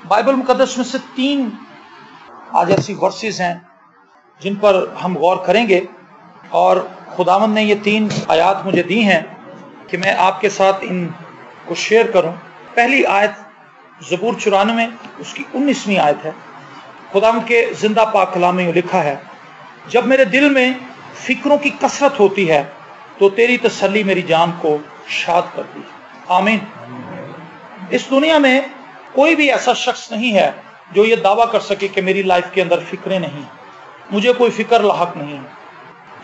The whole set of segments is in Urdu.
بائبل مقدس میں سے 3 آج ایسی ورسز ہیں جن پر ہم غور کریں گے، اور خداوند نے یہ 3 آیات مجھے دی ہیں کہ میں آپ کے ساتھ ان کو شیئر کروں۔ پہلی آیت زبور 94 اس کی 19ویں آیت ہے۔ خداوند کے زندہ پاک کلام میں لکھا ہے، جب میرے دل میں فکروں کی کثرت ہوتی ہے تو تیری تسلی میری جان کو شاد کرتی ہے۔ آمین۔ اس دنیا میں کوئی بھی ایسا شخص نہیں ہے جو یہ دعویٰ کر سکے کہ میری لائف کے اندر فکریں نہیں، مجھے کوئی فکر لاحق نہیں ہے۔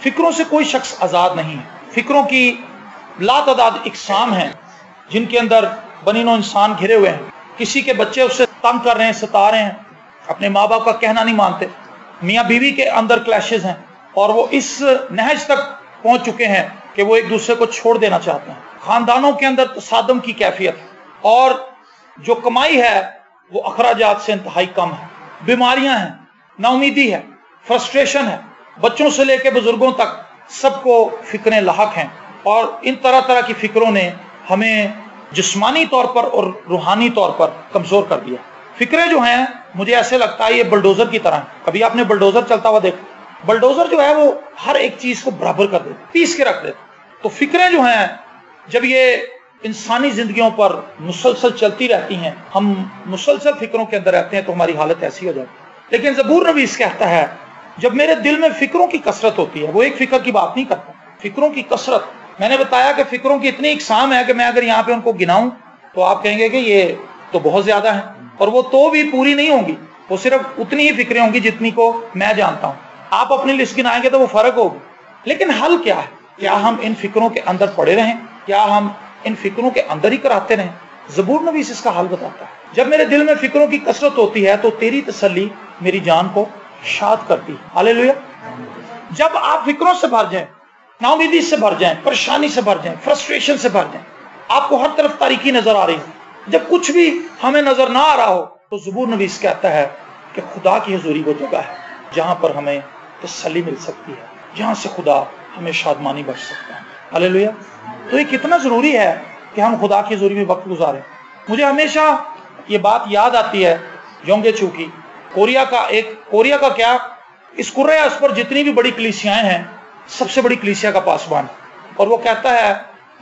فکروں سے کوئی شخص آزاد نہیں ہے۔ فکروں کی لا تعداد اقسام ہیں جن کے اندر بنی نوع انسان گھرے ہوئے ہیں۔ کسی کے بچے اس سے تنگ کر رہے ہیں، ستا رہے ہیں، اپنے ماں باپ کا کہنا نہیں مانتے، میاں بیوی کے اندر کلیشز ہیں، اور وہ اس نہج تک پہنچ چکے ہیں کہ وہ ایک دوسرے کو چھوڑ دینا چاہتے ہیں۔ خاندانوں کے اندر تصادم کی کیفیت، اور جو کمائی ہے وہ اخراجات سے انتہائی کم ہے۔ بیماریاں ہیں، نا امیدی ہے، فرسٹریشن ہے، بچوں سے لے کے بزرگوں تک سب کو فکریں لاحق ہیں، اور ان طرح طرح کی فکروں نے ہمیں جسمانی طور پر اور روحانی طور پر کمزور کر دیا۔ فکریں جو ہیں مجھے ایسے لگتا ہے یہ بلڈوزر کی طرح ہیں۔ کبھی آپ نے بلڈوزر چلتا ہوا دیکھا؟ بلڈوزر جو ہے وہ ہر ایک چیز کو برابر کر دیتا، پیس کے رکھ دیتا۔ تو فکریں جو ہیں جب یہ انسانی زندگیوں پر مسلسل چلتی رہتی ہیں، ہم مسلسل فکروں کے اندر رہتے ہیں، تو ہماری حالت ایسی ہو جاتی ہے۔ لیکن زبور نویس کہتا ہے جب میرے دل میں فکروں کی کثرت ہوتی ہے، وہ ایک فکر کی بات نہیں کرتا، فکروں کی کثرت۔ میں نے بتایا کہ فکروں کی اتنی اقسام ہے کہ میں اگر یہاں پہ ان کو گناؤں تو آپ کہیں گے کہ یہ تو بہت زیادہ ہیں، اور وہ تو بھی پوری نہیں ہوں گی، وہ صرف اتنی ہی فکریں ہوں گی جتنی کو میں جانتا ہوں۔ آپ اپنی لسٹ گنائیں گے تو وہ فرق ہوگی۔ لیکن حل کیا ہے؟ کیا ہم ان فکروں کے اندر پڑے رہیں؟ کیا ہم ان فکروں کے اندر ہی کراتے رہیں؟ زبور نویس اس کا حل بتاتا ہے، جب میرے دل میں فکروں کی کثرت ہوتی ہے تو تیری تسلی میری جان کو شاد کرتی ہے۔ ہاللیلویا۔ جب آپ فکروں سے بھر جائیں، نا امیدی سے بھر جائیں، پریشانی سے بھر جائیں، فرسٹریشن سے بھر جائیں، آپ کو ہر طرف تاریکی نظر آ رہی ہے، جب کچھ بھی ہمیں نظر نہ آ رہا ہو، تو زبور نویس کہتا ہے کہ خدا کی حضوری وہ جگہ ہے جہاں پر ہمیں تسلی مل سکتی ہے، جہاں سے خدا ہمیں شادمانی بخش سکتا ہے۔ ہاللیلویا۔ تو یہ کتنا ضروری ہے کہ ہم خدا کی حضوری میں وقت گزاریں۔ مجھے ہمیشہ یہ بات یاد آتی ہے، یونگے چوکی کوریا کا کیا، اس قرۂ اس پر جتنی بھی بڑی کلیسیاں ہیں، سب سے بڑی کلیسیا کا پاسبان، اور وہ کہتا ہے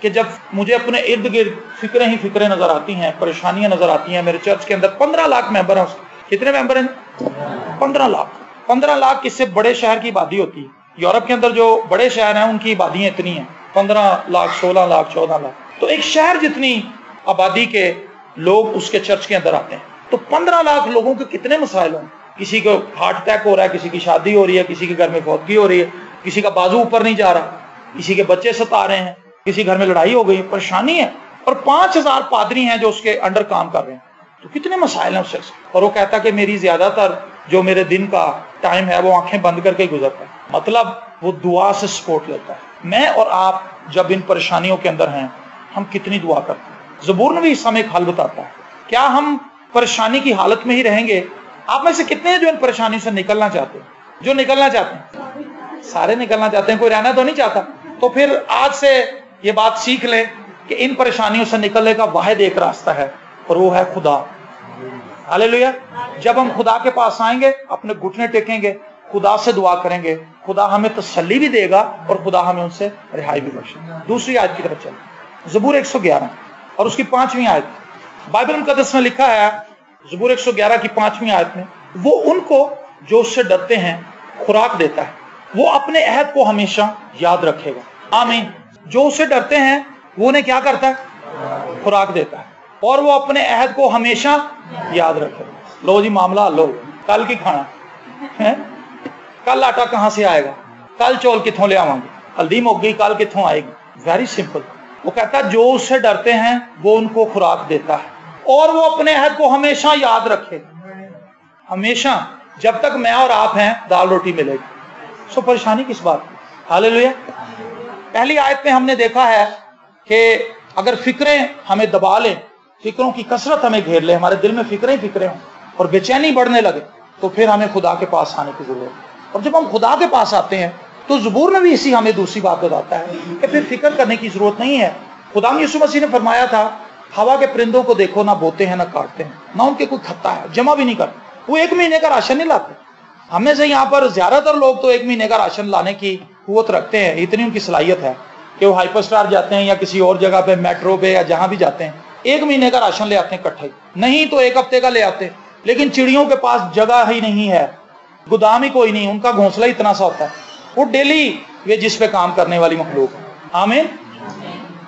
کہ جب مجھے اپنے ارد گرد فکریں ہی فکریں نظر آتی ہیں، پریشانیاں نظر آتی ہیں۔ میرے چرچ کے اندر 15 لاکھ ممبر ہیں۔ کتنے ممبر ہیں؟ 15 لاکھ کس سے بڑے شہر کی آبادی ہوتی ہے۔ یورپ کے اندر جو بڑے شہر ہیں ان کی آبادیاں اتنی ہیں، 15 لاکھ، 16 لاکھ، 14 لاکھ۔ تو ایک شہر جتنی آبادی کے لوگ اس کے چرچ کے اندر آتے ہیں، تو 15 لاکھ لوگوں کے کتنے مسائل ہوں۔ کسی کو ہارٹ اٹیک ہو رہا ہے، کسی کی شادی ہو رہی ہے، کسی کے گھر میں فوتگی ہو رہی ہے، کسی کا بازو اوپر نہیں جا رہا، کسی کے بچے ستا رہے ہیں، کسی گھر میں لڑائی ہو گئی، پریشانی ہے، اور 5000 پادری ہیں جو اس کے انڈر کام کر رہے ہیں۔ تو کتنے مسائل ہیں اس شخص، اور وہ کہتا کہ میری زیادہ تر جو میرے دن کا ٹائم ہے وہ آنکھیں بند کر کے گزرتا ہے۔ مطلب وہ دعا سے سپورٹ لیتا ہے۔ میں اور آپ جب ان پریشانیوں کے اندر ہیں، ہم کتنی دعا کرتے ہیں؟ زبور نویس ہمیں ایک حل بتاتا ہے۔ کیا ہم پریشانی کی حالت میں ہی رہیں گے؟ آپ میں سے کتنے ہیں جو ان پریشانیوں سے نکلنا چاہتے ہیں؟ جو نکلنا چاہتے ہیں، سارے نکلنا چاہتے ہیں، کوئی رہنا تو نہیں چاہتا۔ تو پھر آج سے یہ بات سیکھ لیں کہ ان پریشانیوں سے نکلنے کا واحد ایک راستہ ہے، اور وہ ہے خدا۔ ہاللیلویا۔ جب ہم خدا کے پاس آئیں گے، اپنے گھٹنے ٹیکیں گے، خدا سے دعا کریں گے، خدا ہمیں تسلی بھی دے گا اور خدا ہمیں ان سے رہائی بھی بخشے گا۔ دوسری آیت کی طرف چلیں، زبور 111 اور اس کی 5ویں آیت۔ بائبل مقدس میں لکھا ہے، زبور 111 کی 5ویں آیت میں، وہ ان کو جو اس سے ڈرتے ہیں خوراک دیتا ہے، وہ اپنے عہد کو ہمیشہ یاد رکھے گا۔ آمین۔ جو اس سے ڈرتے ہیں وہ انہیں کیا کرتا ہے؟ خوراک دیتا ہے، اور وہ اپنے عہد کو ہمیشہ یاد رکھے گا۔ لو جی معاملہ لو، کل کی کھانا ہے، کل آٹا کہاں سے آئے گا، کل چول کتوں لے آواں گے، ہلدی مک گئی کل کتوں آئے گی۔ Very simple. وہ کہتا ہے جو اس سے ڈرتے ہیں وہ ان کو خوراک دیتا ہے، اور وہ اپنے عہد کو ہمیشہ یاد رکھے گا۔ ہمیشہ، جب تک میں اور آپ ہیں دال روٹی ملے گی۔ سو پریشانی کس بات کی؟ ہاللیلویا۔ پہلی آیت میں ہم نے دیکھا ہے کہ اگر فکریں ہمیں دبا لیں، فکروں کی کثرت ہمیں گھیر لے، ہمارے دل میں فکریں فکریں ہوں اور بے چینی بڑھنے لگے، تو پھر ہمیں خدا کے پاس آنے کی ضرورت ہے۔ اور جب ہم خدا کے پاس آتے ہیں تو زبور میں بھی اسی ہمیں دوسری بات بتاتا ہے کہ پھر فکر کرنے کی ضرورت نہیں ہے۔ خدا یسوع مسیح نے فرمایا تھا ہوا کے پرندوں کو دیکھو، نہ بوتے ہیں نہ کاٹتے ہیں، نہ ان کے کوئی کھتا ہے، جمع بھی نہیں کرتے، وہ 1 مہینے کا راشن نہیں لاتے. ہم میں سے یہاں پر زیادہ تر لوگ تو 1 مہینے کا راشن لانے کی قوت رکھتے ہیں، اتنی ان کی صلاحیت ہے کہ وہ ہائپر اسٹار جاتے ہیں یا کسی اور جگہ پہ میٹرو پہ یا جہاں بھی جاتے ہیں 1 مہینے کا راشن لے آتے ہیں اکٹھا ہی، نہیں تو 1 ہفتے کا لے آتے. لیکن چڑیوں کے پاس جگہ ہی نہیں ہے، گودام ہی کوئی نہیں، ان کا گھونسلہ اتنا سا ہوتا ہے، وہ ڈیلی جس پہ کام کرنے والی مخلوق ہے. آمین.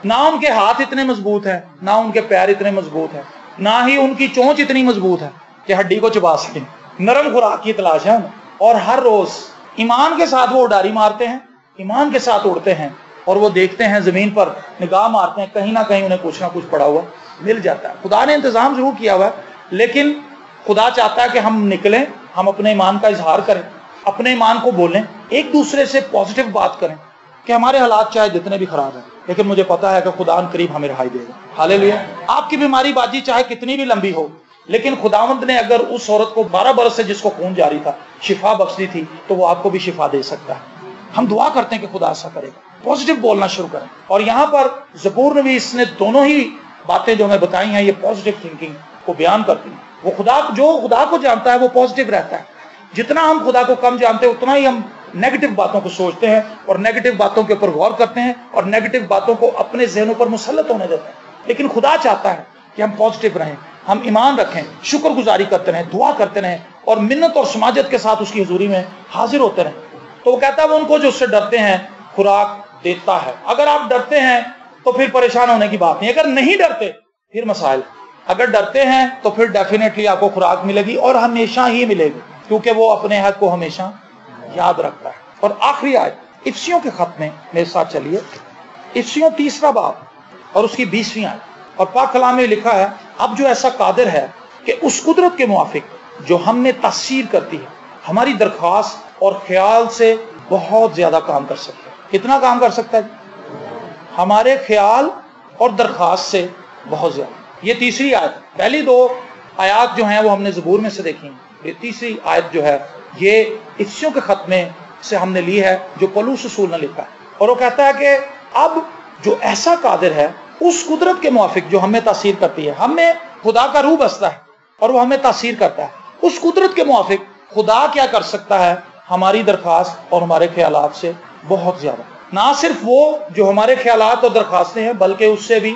نہ ان کے ہاتھ اتنے مضبوط ہیں، نہ ان کے پیر اتنے مضبوط ہیں، نہ ہی ان کی چونچ اتنی مضبوط ہے کہ ہڈی کو چبا سکیں. نرم خوراک کی تلاش ہے انہیں، اور ہر روز ایمان کے ساتھ وہ اڈاری مارتے ہیں، ایمان کے ساتھ اڑتے ہیں، اور وہ دیکھتے ہیں زمین پر نگاہ مارتے ہیں، کہیں نہ کہیں انہیں کچھ نہ کچھ پڑا ہوا مل جاتا ہے. خدا نے انتظام ضرور کیا ہوا ہے، لیکن خدا چاہتا ہے کہ ہم نکلیں، ہم اپنے ایمان کا اظہار کریں، اپنے ایمان کو بولیں، ایک دوسرے سے پازیٹیو بات کریں کہ ہمارے حالات چاہے جتنے بھی خراب ہیں لیکن مجھے پتا ہے کہ خدا ان قریب ہمیں رہائی دے گا. ہاللیلویا. آپ کی بیماری باجی چاہے کتنی بھی لمبی ہو، لیکن خداوند نے اگر اس عورت کو 12 برس سے جس کو خون جاری تھا شفا بخش دی تھی تو وہ آپ کو بھی شفا دے سکتا ہے. ہم دعا کرتے ہیں کہ خدا ایسا کرے گا. پازیٹیو بولنا شروع کریں. اور یہاں پر زبور نبی اس نے دونوں ہی باتیں جو ہمیں بتائی ہیں یہ پازیٹیو تھنکنگ کو بیان کرتی ہیں. وہ خدا کو جانتا ہے وہ پازیٹیو رہتا ہے. جتنا ہم خدا کو کم جانتے ہیں اتنا ہی ہم نیگیٹو باتوں کو سوچتے ہیں اور نیگیٹو باتوں کے اوپر غور کرتے ہیں اور نیگیٹو باتوں کو اپنے ذہنوں پر مسلط ہونے دیتے ہیں. لیکن خدا چاہتا ہے کہ ہم پازیٹیو رہیں، ہم ایمان رکھیں، شکر گزاری کرتے رہیں، دعا کرتے رہیں اور منت اور سماجت کے ساتھ اس کی حضوری میں حاضر ہوتے رہیں. تو وہ کہتا ہے وہ ان کو جو اس سے ڈرتے ہیں خوراک دیتا ہے. اگر آپ ڈرتے ہیں تو پھر پریشان ہونے کی بات نہیں، اگر نہیں ڈرتے پھر مسائل. اگر ڈرتے ہیں تو پھر ڈیفینیٹلی آپ کو خوراک ملے گی اور ہمیشہ ہی ملے گی، کیونکہ وہ اپنے حق کو ہمیشہ یاد رکھتا ہے. اور آخری آیت افسیوں کے خط میں میرے ساتھ چلیے، افسیوں 3 باب اور اس کی 20ویں آیت. اور پاک کلام میں لکھا ہے اب جو ایسا قادر ہے کہ اس قدرت کے موافق جو ہم نے تاثیر کرتی ہے ہماری درخواست اور خیال سے بہت زیادہ کام کر سکتا ہے. کتنا کام کر سکتا ہے؟ ہمارے خیال اور درخواست سے بہت زیادہ. یہ 3 آیت. پہلی 2 آیات جو ہیں وہ ہم نے زبور میں سے دیکھی. یہ 3 آیت جو ہے یہ افسیوں کے خط میں سے ہم نے لی ہے جو پولس رسول نے لکھا ہے. اور وہ کہتا ہے کہ اب جو ایسا قادر ہے اس قدرت کے موافق جو ہمیں تاثیر کرتی ہے، ہم میں خدا کا روح بستا ہے اور وہ ہمیں تاثیر کرتا ہے. اس قدرت کے موافق خدا کیا کر سکتا ہے؟ ہماری درخواست اور ہمارے خیالات سے بہت زیادہ. نہ صرف وہ جو ہمارے خیالات اور درخواستیں ہیں بلکہ اس سے بھی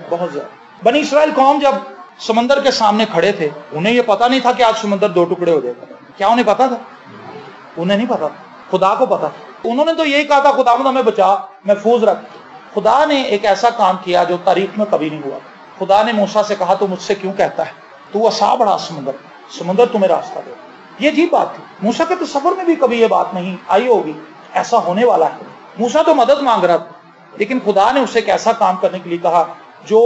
بہت زیادہ. بنی اسرائیل قوم جب سمندر کے سامنے کھڑے تھے انہیں یہ پتا نہیں تھا کہ آج سمندر 2 ٹکڑے ہو جائے گا. کیا انہیں پتا تھا؟ انہیں نہیں پتا تھا، خدا کو پتا تھا. انہوں نے تو یہی کہا تھا خداوند ہمیں بچا، محفوظ رکھ. خدا نے ایک ایسا کام کیا جو تاریخ میں کبھی نہیں ہوا. خدا نے موسیٰ سے کہا تو مجھ سے کیوں کہتا ہے؟ تو عصا بڑھا سمندر تمہیں راستہ دے. یہ عجیب بات تھی. موسیٰ کے تصور میں بھی کبھی یہ بات نہیں آئی ہوگی ایسا ہونے والا ہے. موسیٰ تو مدد مانگ رہا تھا لیکن خدا نے اسے ایک ایسا کام کرنے کے لیے کہا جو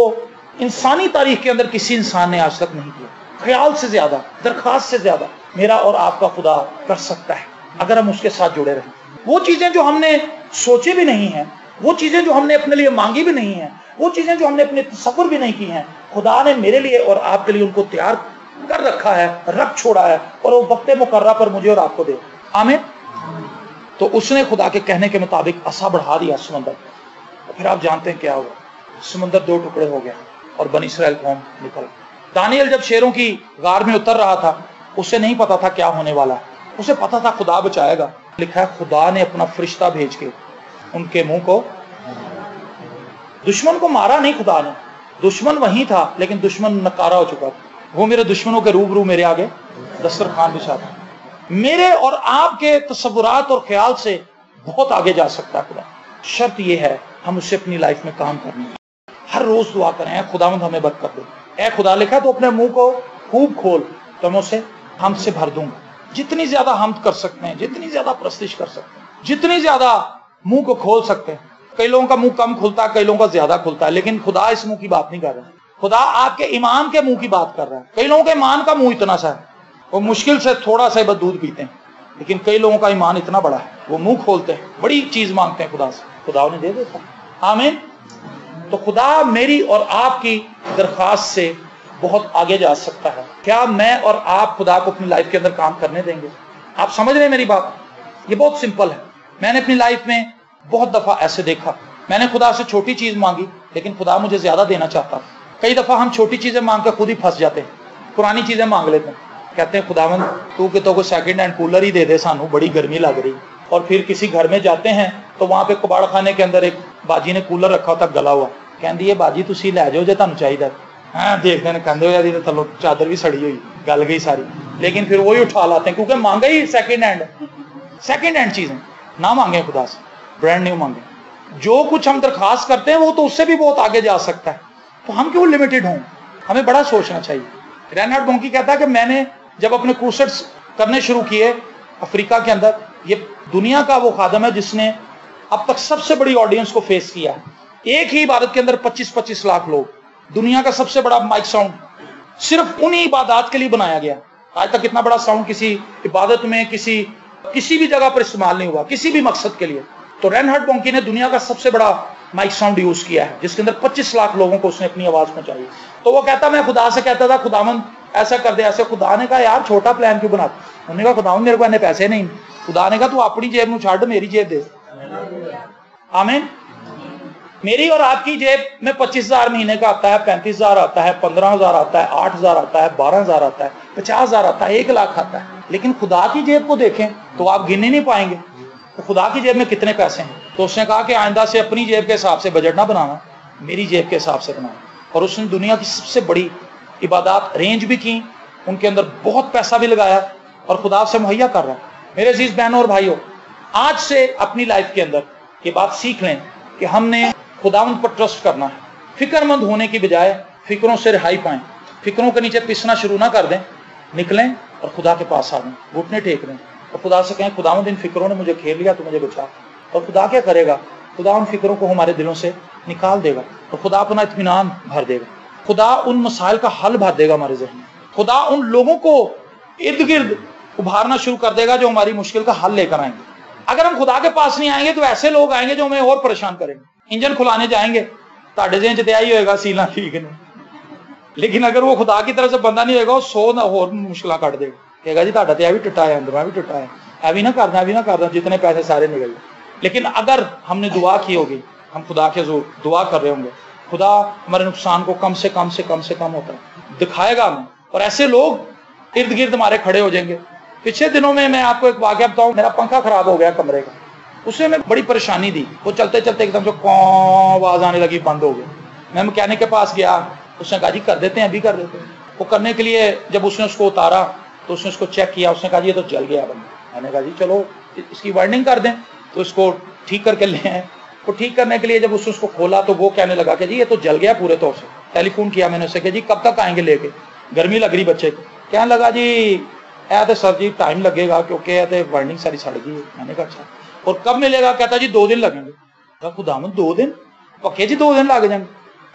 انسانی تاریخ کے اندر کسی انسان نے آج تک نہیں کیا. خیال سے زیادہ، درخواست سے زیادہ میرا اور آپ کا خدا کر سکتا ہے اگر ہم اس کے ساتھ جڑے رہیں. وہ چیزیں جو ہم نے سوچے بھی نہیں ہیں، وہ چیزیں جو ہم نے اپنے لیے مانگی بھی نہیں ہیں، وہ چیزیں جو ہم نے اپنے تصور بھی نہیں کی ہیں، خدا نے میرے لیے اور آپ کے لیے ان کو تیار کر رکھا ہے، رکھ چھوڑا ہے اور وہ وقت مقررہ پر مجھے اور آپ کو دے. آمین. تو اس نے خدا کے کہنے کے مطابق عصا بڑھا دیا سمندر. پھر آپ جانتے ہیں کیا ہوا؟ سمندر 2 ٹکڑے ہو گیا اور بنی اسرائیل قوم نکل. دانیل جب شیروں کی غار میں اتر رہا تھا اسے نہیں پتا تھا کیا ہونے والا ہے، اسے پتا تھا خدا بچائے گا. لکھا ہے خدا نے اپنا فرشتہ بھیج کے ان کے منہ کو، دشمن کو مارا نہیں خدا نے، دشمن وہیں تھا لیکن دشمن نکارا ہو چکا تھا. وہ میرے دشمنوں کے روبرو میرے آگے دسترخوان بچھاتا. میرے اور آپ کے تصورات اور خیال سے بہت آگے جا سکتا ہے خدا. شرط یہ ہے ہم اسے اپنی لائف میں کام کرنا ہے. ہر روز دعا کریں اے خداوند ہمیں برکت دے. اے خدا لکھا تو اپنے منہ کو خوب کھول تو میں اسے ہم سے بھر دوں گا. جتنی زیادہ حمد کر سکتے ہیں، جتنی زیادہ پرستش کر سکتے ہیں، جتنی زیادہ منہ کو کھول سکتے ہیں. کئی لوگوں کا منہ کم کھلتا ہے، کئی لوگوں کا زیادہ کھلتا ہے، لیکن خدا اس منہ کی بات نہیں کر رہا. خدا آپ کے ایمان کے منہ کی بات کر رہا ہے. کئی لوگوں کے ایمان کا منہ اتنا سا ہے وہ مشکل سے تھوڑا سا بس دودھ پیتے ہیں، لیکن کئی لوگوں کا ایمان اتنا بڑا ہے وہ منہ کھولتے ہیں، بڑی چیز مانگتے ہیں خدا سے، خدا انہیں دے دیتا. آمین. تو خدا میری اور آپ کی درخواست سے بہت آگے جا سکتا ہے. کیا میں اور آپ خدا کو اپنی لائف کے اندر کام کرنے دیں گے؟ آپ سمجھ رہے ہیں میری بات؟ یہ بہت سمپل ہے. میں نے اپنی لائف میں بہت دفعہ ایسے دیکھا، میں نے خدا سے چھوٹی چیز مانگی لیکن خدا مجھے زیادہ دینا چاہتا. کئی دفعہ ہم چھوٹی چیزیں مانگ کے خود ہی پھنس جاتے ہیں، پرانی چیزیں مانگ لیتے ہیں، کہتے ہیں خداوند تو کہ تو کوئی سیکنڈ ہینڈ کولر ہی دے دے سانو، بڑی گرمی لگ رہی. اور پھر کسی گھر میں جاتے ہیں تو وہاں پہ کباڑ خانے کے اندر ایک باجی نے کولر رکھا ہوتا گلا ہوا، کہندی ہے باجی تسی لے جاؤ جے تانوں چاہیے. ہاں دیکھتے ہیں کہندے ہو یار یہ تھلو چادر بھی سڑی ہوئی، گل گئی ساری، لیکن پھر وہی اٹھا لاتے ہیں کیونکہ مانگا ہی سیکنڈ ہینڈ چیزیں. نہ مانگیں خدا سے، برانڈ نیو مانگیں. جو کچھ ہم درخواست کرتے ہیں وہ تو اس سے بھی بہت آگے جا سکتا ہے، تو ہم کیوں لمیٹڈ ہوں؟ ہمیں بڑا سوچنا چاہیے. رینارڈ بونکی کہتا ہے کہ میں نے جب اپنے کروسیڈز کرنے شروع کیے افریقہ کے اندر، یہ دنیا کا وہ خادم ہے جس نے اب تک سب سے بڑی آڈینس کو فیس کیا ہے. ایک ہی عبادت کے اندر 25 لاکھ لوگ، دنیا کا سب سے بڑا مائک ساؤنڈ صرف انہی عبادات کے لیے بنایا گیا. آج تک اتنا بڑا ساؤنڈ کسی عبادت میں کسی بھی جگہ پر استعمال نہیں ہوا کسی بھی مقصد کے لیے. تو رینارڈ بونکی نے دنیا کا سب سے بڑا مائک ساؤنڈ یوز کیا ہے جس کے اندر 25 لاکھ لوگوں کو اس نے اپنی آواز پہنچائی. تو وہ کہتا میں خدا سے کہتا تھا خداوند ایسا کر دے ایسے. خدا نے کہا یار چھوٹا پلان کیوں بناتا؟ انہوں نے کہا خداوند میرے کو اتنے پیسے نہیں. خدا نے کہا تو اپنی جیب میں چھاڑ میری جیب دے. آمین. میری اور آپ کی جیب میں 25,000 مہینے کا آتا ہے، 35,000 آتا ہے، 15,000 آتا ہے، 8,000 آتا ہے، 12,000 آتا ہے، 50,000 آتا ہے، 1 لاکھ آتا ہے. لیکن خدا کی جیب کو دیکھیں تو آپ گننے نہیں پائیں گے تو خدا کی جیب میں کتنے پیسے ہیں. تو اس نے کہا کہ آئندہ سے اپنی جیب کے حساب سے بجٹ نہ بنانا، میری جیب کے حساب سے بنانا. اور اس نے دنیا کی سب سے بڑی عبادات ارینج بھی کی، ان کے اندر بہت پیسہ بھی لگایا اور خدا سے مہیا کر رہا ہے. میرے عزیز بہنوں اور بھائیوں، آج سے اپنی لائف کے اندر یہ بات سیکھ لیں کہ ہم نے خداوند پر ٹرسٹ کرنا ہے. فکر مند ہونے کی بجائے فکروں سے رہائی پائیں، فکروں کے نیچے پسنا شروع نہ کر دیں، نکلیں اور خدا کے پاس آ جائیں، گھٹنے ٹیک لیں اور خدا سے کہیں خداوند ان فکروں نے مجھے گھیر لیا تو مجھے بچا. اور خدا کیا کرے گا؟ خدا ان فکروں کو ہمارے دلوں سے نکال دے گا اور خدا اپنا اطمینان بھر دے گا. خدا ان مسائل کا حل بھر دے گا ہمارے ذہن میں. خدا ان لوگوں کو ارد گرد ابھارنا شروع کر دے گا جو ہماری مشکل کا حل لے کر آئیں گے. اگر ہم خدا کے پاس نہیں آئیں گے تو ایسے لوگ آئیں گے جو ہمیں اور پریشان کریں گے. انجن کھلانے جائیں گے، تاڑے ذہن چ آئی ہوئے گا سیلا ٹھیک نہیں، لیکن اگر وہ خدا کی طرف سے بندہ نہیں ہوئے گا وہ 100 اور مشکل کٹ دے گا. کہے گا جی تاڑا تو بھی ٹٹا ہے، اندر بھی ٹٹا ہے، ای بھی نہ کرنا، ای بھی نہ کرنا، جتنے پیسے سارے نکل گئے. لیکن اگر ہم نے دعا کی ہوگی، ہم خدا کے حضور دعا کر رہے ہوں گے، خدا ہمارے نقصان کو کم سے کم ہوتا ہے دکھائے گا ہمیں، اور ایسے لوگ ارد گرد ہمارے کھڑے ہو جائیں گے. پچھلے دنوں میں آپ کو ایک واقعہ بتاؤں. میرا پنکھا خراب ہو گیا کمرے کا، اس نے میں بڑی پریشانی دی. وہ چلتے چلتے ایک دم سے کوں آواز آنے لگی، بند ہو گیا. میں مکینک کے پاس گیا، اس نے کہا جی کر دیتے ہیں، ابھی کر دیتے ہیں. وہ کرنے کے لیے جب اس نے اس کو اتارا تو اس نے اس کو چیک کیا، اس نے کہا جی یہ تو جل گیا بند. میں نے کہا جی چلو اس کی وائرنگ کر دیں تو اس کو ٹھیک کر کے لے آئیں. وہ ٹھیک کرنے کے لیے جب اس نے اس کو کھولا تو وہ کہنے لگا کہ جی یہ تو جل گیا پورے طور سے. ٹیلی فون کیا میں نے اسے کہ جی کب تک آئیں گے لے کے، گرمی لگ رہی بچے کو. کہنے لگا جی اے تو سر جی ٹائم لگے گا کیونکہ اے وائرنگ ساری سڑ گئی ہے. میں نے کہا اچھا اور کب ملے گا؟ کہتا جی 2 دن لگیں گے. کہا خداوند 2 دن پکے جی 2 دن لگ جائیں گے.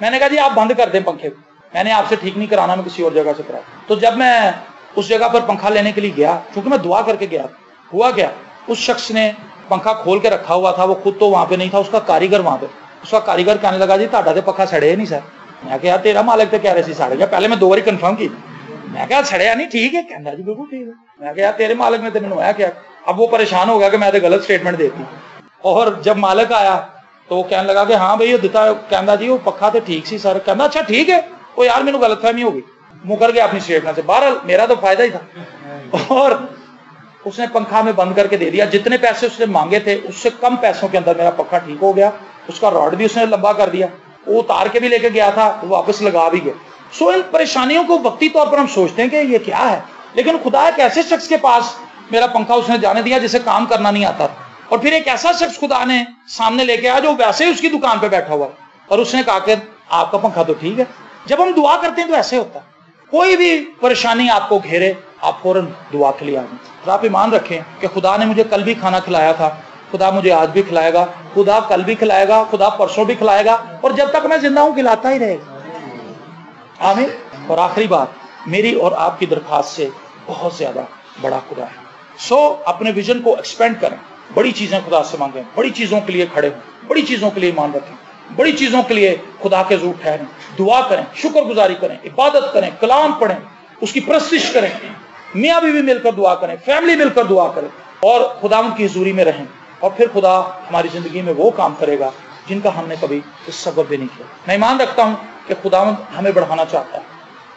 میں نے کہا جی آپ بند کر دیں پنکھے کو، میں نے آپ سے ٹھیک نہیں کرانا، میں کسی اور جگہ سے کرا. تو جب میں اس جگہ پر پنکھا لینے کے لیے گیا، کیونکہ میں دعا کر کے گیا، ہوا کیا اس شخص نے پنکھا کھول کے رکھا ہوا تھا. وہ خود تو وہاں پہ نہیں تھا، اس کا کاریگر وہاں پہ. اس کا کاریگر کہنے لگا جی تہاڈا تے پنکھا سڑے نہیں سر. میں کہا یار تیرا مالک تو کہہ رہے سی سڑ گیا. پہلے میں 2 بار کنفرم کی، میں کہا سڑیا نہیں ٹھیک ہے. کہنا جی بالکل ٹھیک ہے. میں کہا یار تیرے مالک نے تمہیں ہوا کیا؟ اب وہ پریشان ہو گیا کہ میں تو غلط اسٹیٹمنٹ دیتی. اور جب مالک آیا تو وہ کہنے لگا کہ ہاں بھائی یہ دیتا ہے. کہنا جی وہ پکھا تو ٹھیک سی سر. کہنا اچھا ٹھیک ہے. وہ یار میرے غلط فہمی ہوگی، مکر گیا اپنی اسٹیٹمنٹ سے. بہرحال میرا تو فائدہ ہی تھا. اور اس نے پنکھا میں بند کر کے دے دیا. جتنے پیسے اس نے مانگے تھے اس سے کم پیسوں کے اندر میرا پنکھا ٹھیک ہو گیا. اس کا راڈ بھی اس نے لمبا کر دیا، وہ اتار کے بھی لے کے گیا تھا، وہ واپس لگا بھی گیا. سو ان پریشانیوں کو وقتی طور پر ہم سوچتے ہیں کہ یہ کیا ہے، لیکن خدا ایک ایسے شخص کے پاس میرا پنکھا اس نے جانے دیا جسے کام کرنا نہیں آتا تھا. اور پھر ایک ایسا شخص خدا نے سامنے لے کے آیا جو ویسے ہی اس کی دکان پہ بیٹھا ہوا اور اس نے کہا کہ آپ کا پنکھا تو ٹھیک ہے. جب ہم دعا کرتے ہیں تو ایسے ہوتا ہے. کوئی بھی پریشانی آپ کو گھیرے آپ فوراً دعا کے لیے آ جائیں. آپ ایمان رکھیں کہ خدا نے مجھے کل بھی کھانا کھلایا تھا، خدا مجھے آج بھی کھلائے گا، خدا کل بھی کھلائے گا، خدا پرسوں بھی کھلائے گا، اور جب تک میں زندہ ہوں کھلاتا ہی رہے گا. آمین. اور آخری بات، میری اور آپ کی درخواست سے بہت زیادہ بڑا خدا ہے. سو اپنے ویژن کو ایکسپینڈ کریں، بڑی چیزیں خدا سے مانگیں، بڑی چیزوں کے لیے کھڑے ہوں، بڑی چیزوں کے لیے ایمان رکھیں، بڑی چیزوں کے لیے خدا کے حضور ٹھہریں، دعا کریں، شکر گزاری کریں، عبادت کریں، کلام پڑھیں، اس کی پرستش کریں، میاں بیوی مل کر دعا کریں، فیملی مل کر دعا کریں، اور خداوند کی حضوری میں رہیں. اور پھر خدا ہماری زندگی میں وہ کام کرے گا جن کا ہم نے کبھی تصور بھی نہیں کیا. میں ایمان رکھتا ہوں کہ خداوند ہمیں بڑھانا چاہتا ہے،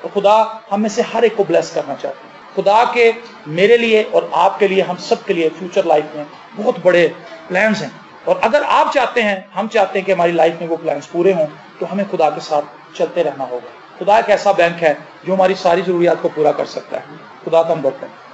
اور خدا ہم میں سے ہر ایک کو بلیس کرنا چاہتا ہے۔ خدا کے میرے لیے اور آپ کے لیے، ہم سب کے لیے فیوچر لائف میں بہت بڑے پلانز ہیں، اور اگر آپ چاہتے ہیں، ہم چاہتے ہیں کہ ہماری لائف میں وہ پلانز پورے ہوں، تو ہمیں خدا کے ساتھ چلتے رہنا ہوگا۔ خدا ایک ایسا بینک ہے جو ہماری ساری ضروریات کو پورا کر سکتا ہے۔ خدا تم برکت۔